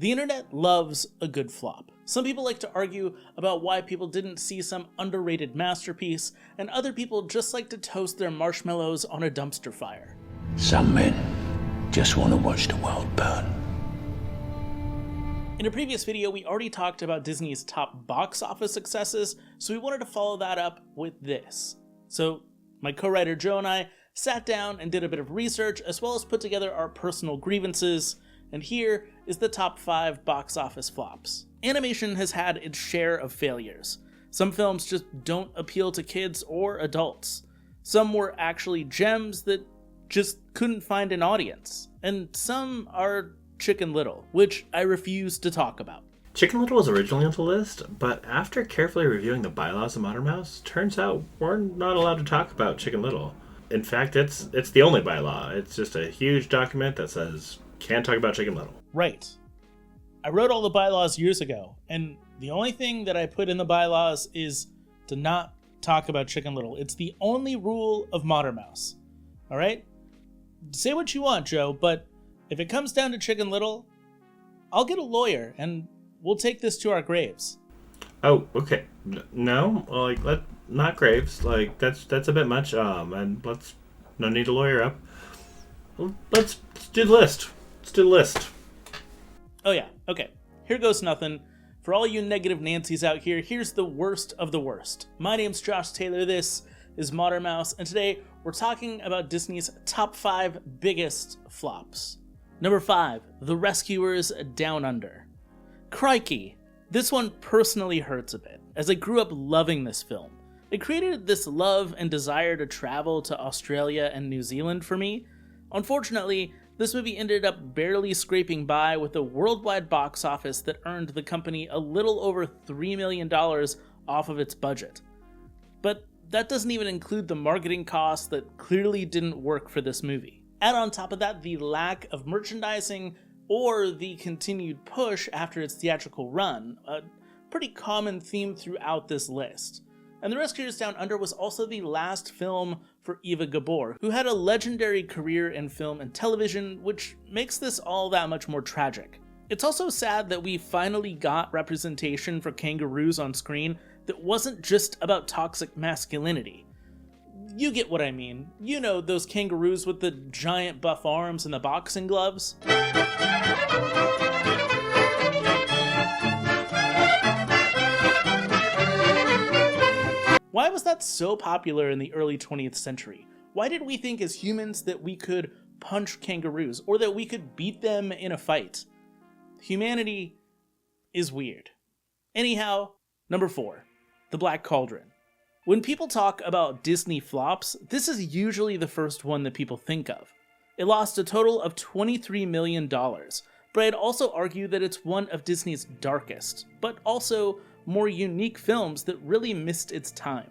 The internet loves a good flop. Some people like to argue about why people didn't see some underrated masterpiece, and other people just like to toast their marshmallows on a dumpster fire. Some men just want to watch the world burn. In a previous video, we already talked about Disney's top box office successes, so we wanted to follow that up with this. So my co-writer Joe and I sat down and did a bit of research, as well as put together our personal grievances, and here is the top 5 box office flops. Animation has had its share of failures. Some films just don't appeal to kids or adults. Some were actually gems that just couldn't find an audience. And some are Chicken Little, which I refuse to talk about. Chicken Little was originally on the list, but after carefully reviewing the bylaws of Modern Mouse, turns out we're not allowed to talk about Chicken Little. In fact, it's the only bylaw. It's just a huge document that says, can't talk about Chicken Little. Right. I wrote all the bylaws years ago, and the only thing that I put in the bylaws is to not talk about Chicken Little. It's the only rule of Modern Mouse. Alright? Say what you want, Joe, but if it comes down to Chicken Little, I'll get a lawyer, and we'll take this to our graves. Oh, okay. No, not graves. That's a bit much. And no need to lawyer up. Let's do the list. Let's do the list. Oh yeah, okay. Here goes nothing. For all you negative Nancys out here, here's the worst of the worst. My name's Josh Taylor, this is Modern Mouse, and today we're talking about Disney's top 5 biggest flops. Number 5, The Rescuers Down Under. Crikey, this one personally hurts a bit, as I grew up loving this film. It created this love and desire to travel to Australia and New Zealand for me. Unfortunately, this movie ended up barely scraping by with a worldwide box office that earned the company a little over $3 million off of its budget. But that doesn't even include the marketing costs that clearly didn't work for this movie. Add on top of that the lack of merchandising or the continued push after its theatrical run, a pretty common theme throughout this list. And The Rescuers Down Under was also the last film for Eva Gabor, who had a legendary career in film and television, which makes this all that much more tragic. It's also sad that we finally got representation for kangaroos on screen that wasn't just about toxic masculinity. You get what I mean. You know, those kangaroos with the giant buff arms and the boxing gloves. Why was that so popular in the early 20th century? Why did we think as humans that we could punch kangaroos or that we could beat them in a fight? Humanity is weird. Anyhow, number 4, The Black Cauldron. When people talk about Disney flops, this is usually the first one that people think of. It lost a total of $23 million, but I'd also argue that it's one of Disney's darkest, but also more unique films that really missed its time.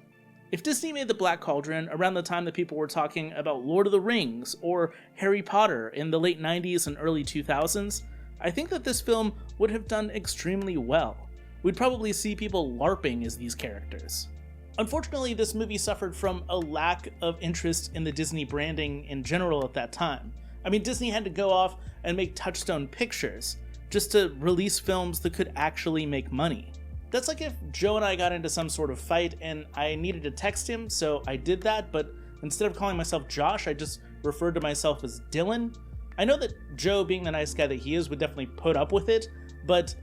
If Disney made The Black Cauldron around the time that people were talking about Lord of the Rings or Harry Potter in the late 90s and early 2000s, I think that this film would have done extremely well. We'd probably see people LARPing as these characters. Unfortunately, this movie suffered from a lack of interest in the Disney branding in general at that time. I mean, Disney had to go off and make Touchstone Pictures just to release films that could actually make money. That's like if Joe and I got into some sort of fight and I needed to text him, so I did that, but instead of calling myself Josh, I just referred to myself as Dylan. I know that Joe, being the nice guy that he is, would definitely put up with it, but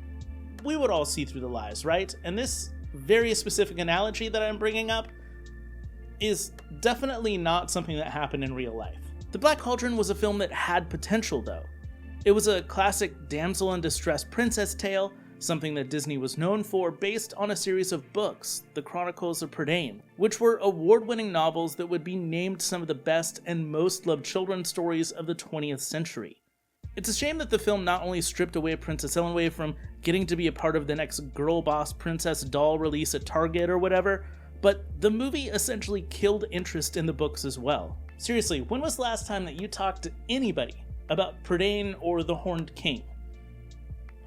we would all see through the lies, right? And this very specific analogy that I'm bringing up is definitely not something that happened in real life. The Black Cauldron was a film that had potential, though. It was a classic damsel in distress princess tale, something that Disney was known for, based on a series of books, The Chronicles of Prydain, which were award-winning novels that would be named some of the best and most loved children's stories of the 20th century. It's a shame that the film not only stripped away Princess Elenway from getting to be a part of the next Girl Boss Princess doll release at Target or whatever, but the movie essentially killed interest in the books as well. Seriously, when was the last time that you talked to anybody about Prydain or the Horned King?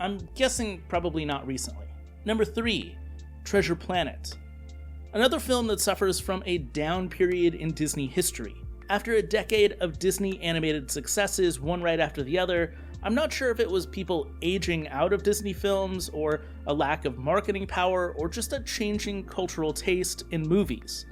I'm guessing probably not recently. Number 3, Treasure Planet. Another film that suffers from a down period in Disney history. After a decade of Disney animated successes, one right after the other, I'm not sure if it was people aging out of Disney films, or a lack of marketing power, or just a changing cultural taste in movies.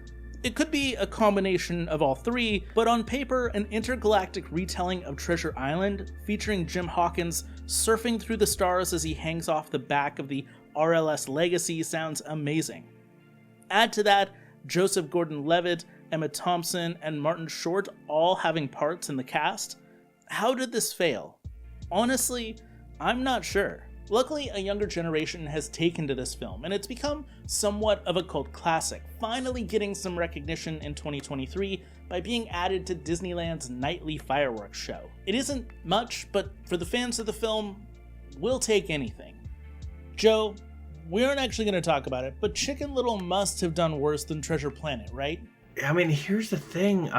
It could be a combination of all three, but on paper, an intergalactic retelling of Treasure Island, featuring Jim Hawkins surfing through the stars as he hangs off the back of the RLS Legacy, sounds amazing. Add to that Joseph Gordon-Levitt, Emma Thompson, and Martin Short all having parts in the cast. How did this fail? Honestly, I'm not sure. Luckily, a younger generation has taken to this film, and it's become somewhat of a cult classic, finally getting some recognition in 2023 by being added to Disneyland's nightly fireworks show. It isn't much, but for the fans of the film, we'll take anything. Joe, we aren't actually going to talk about it, but Chicken Little must have done worse than Treasure Planet, right? I mean, here's the thing.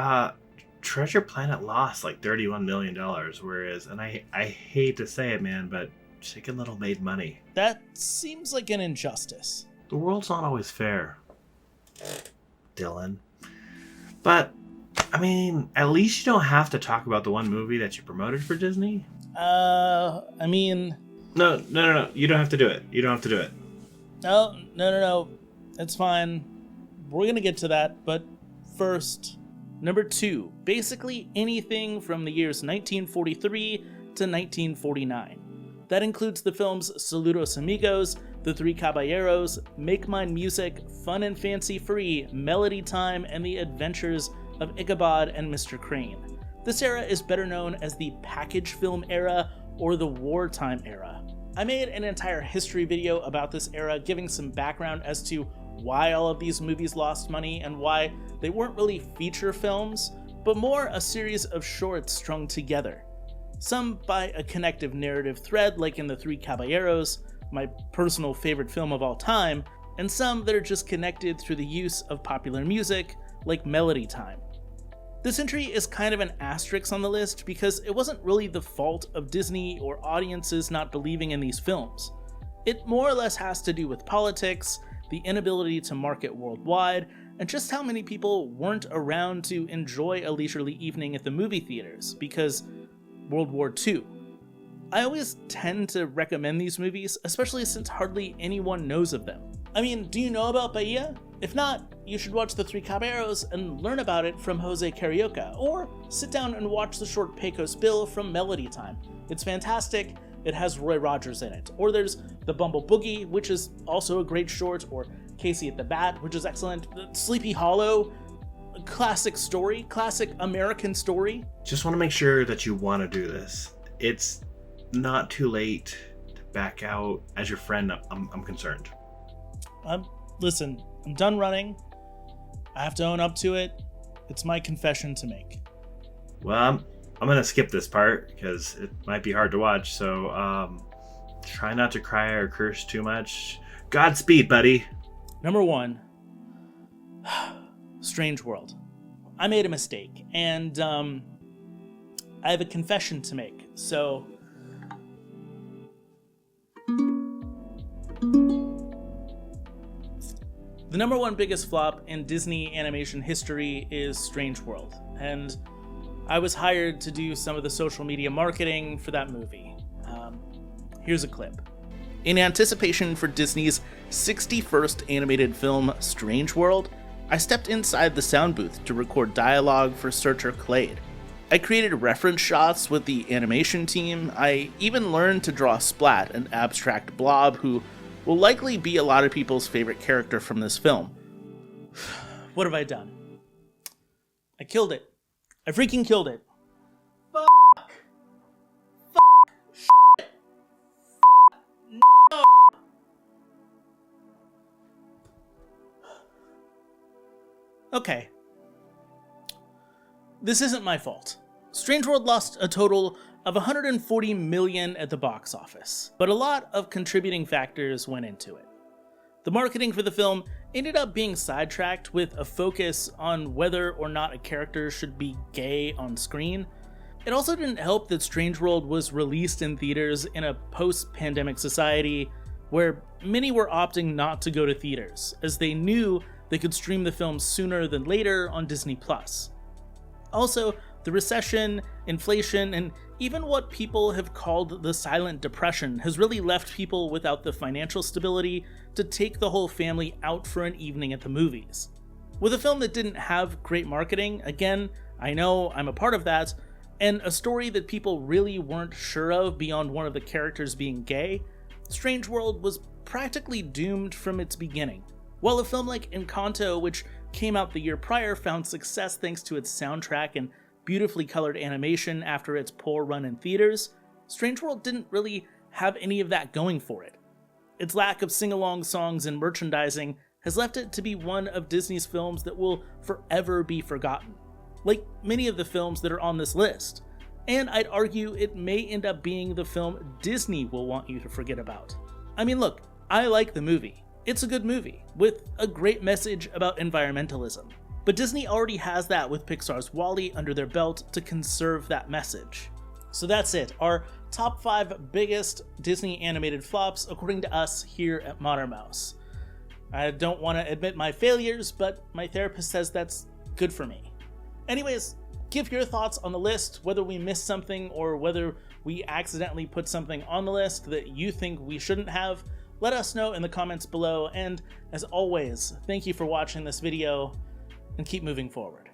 Treasure Planet lost like $31 million, whereas, and I hate to say it, man, but Chicken Little made money. That seems like an injustice. The world's not always fair, Dylan. But, I mean, at least you don't have to talk about the one movie that you promoted for Disney. I mean... No. You don't have to do it. No. It's fine. We're gonna get to that, but first... Number 2. Basically anything from the years 1943 to 1949. That includes the films Saludos Amigos, The Three Caballeros, Make Mine Music, Fun and Fancy Free, Melody Time, and The Adventures of Ichabod and Mr. Crane. This era is better known as the package film era or the wartime era. I made an entire history video about this era, giving some background as to why all of these movies lost money and why they weren't really feature films, but more a series of shorts strung together. Some by a connective narrative thread like in The Three Caballeros, my personal favorite film of all time, and some that are just connected through the use of popular music like Melody Time. This entry is kind of an asterisk on the list because it wasn't really the fault of Disney or audiences not believing in these films. It more or less has to do with politics, the inability to market worldwide, and just how many people weren't around to enjoy a leisurely evening at the movie theaters because World War II. I always tend to recommend these movies, especially since hardly anyone knows of them. I mean, do you know about Bahia? If not, you should watch The Three Caballeros and learn about it from Jose Carioca, or sit down and watch the short Pecos Bill from Melody Time. It's fantastic, it has Roy Rogers in it. Or there's The Bumble Boogie, which is also a great short, or Casey at the Bat, which is excellent. Sleepy Hollow, classic story, classic American story. Just want to make sure that you want to do this. It's not too late to back out. As your friend, I'm concerned. Listen, I'm done running. I have to own up to it. It's my confession to make. Well, I'm going to skip this part because it might be hard to watch, so try not to cry or curse too much. Godspeed, buddy. Number 1. Strange World. I made a mistake, and I have a confession to make, so... The number 1 biggest flop in Disney animation history is Strange World, and I was hired to do some of the social media marketing for that movie. Here's a clip. In anticipation for Disney's 61st animated film, Strange World, I stepped inside the sound booth to record dialogue for Searcher Clade. I created reference shots with the animation team. I even learned to draw Splat, an abstract blob who will likely be a lot of people's favorite character from this film. What have I done? I killed it. I freaking killed it. Fuck. Shit. No. Okay. This isn't my fault. Strange World lost a total of $140 million at the box office, but a lot of contributing factors went into it. The marketing for the film ended up being sidetracked with a focus on whether or not a character should be gay on screen. It also didn't help that Strange World was released in theaters in a post-pandemic society where many were opting not to go to theaters, as they knew they could stream the film sooner than later on Disney+. Also, the recession inflation, and even what people have called the silent depression has really left people without the financial stability to take the whole family out for an evening at the movies. With a film that didn't have great marketing, again, I know I'm a part of that, and a story that people really weren't sure of beyond one of the characters being gay, Strange World was practically doomed from its beginning. While a film like Encanto, which came out the year prior, found success thanks to its soundtrack and beautifully colored animation after its poor run in theaters, Strange World didn't really have any of that going for it. Its lack of sing-along songs and merchandising has left it to be one of Disney's films that will forever be forgotten, like many of the films that are on this list. And I'd argue it may end up being the film Disney will want you to forget about. I mean, look, I like the movie. It's a good movie, with a great message about environmentalism. But Disney already has that with Pixar's WALL-E under their belt to conserve that message. So that's it, our top 5 biggest Disney animated flops according to us here at Modern Mouse. I don't want to admit my failures, but my therapist says that's good for me. Anyways, give your thoughts on the list, whether we missed something or whether we accidentally put something on the list that you think we shouldn't have. Let us know in the comments below, and as always, thank you for watching this video, and keep moving forward.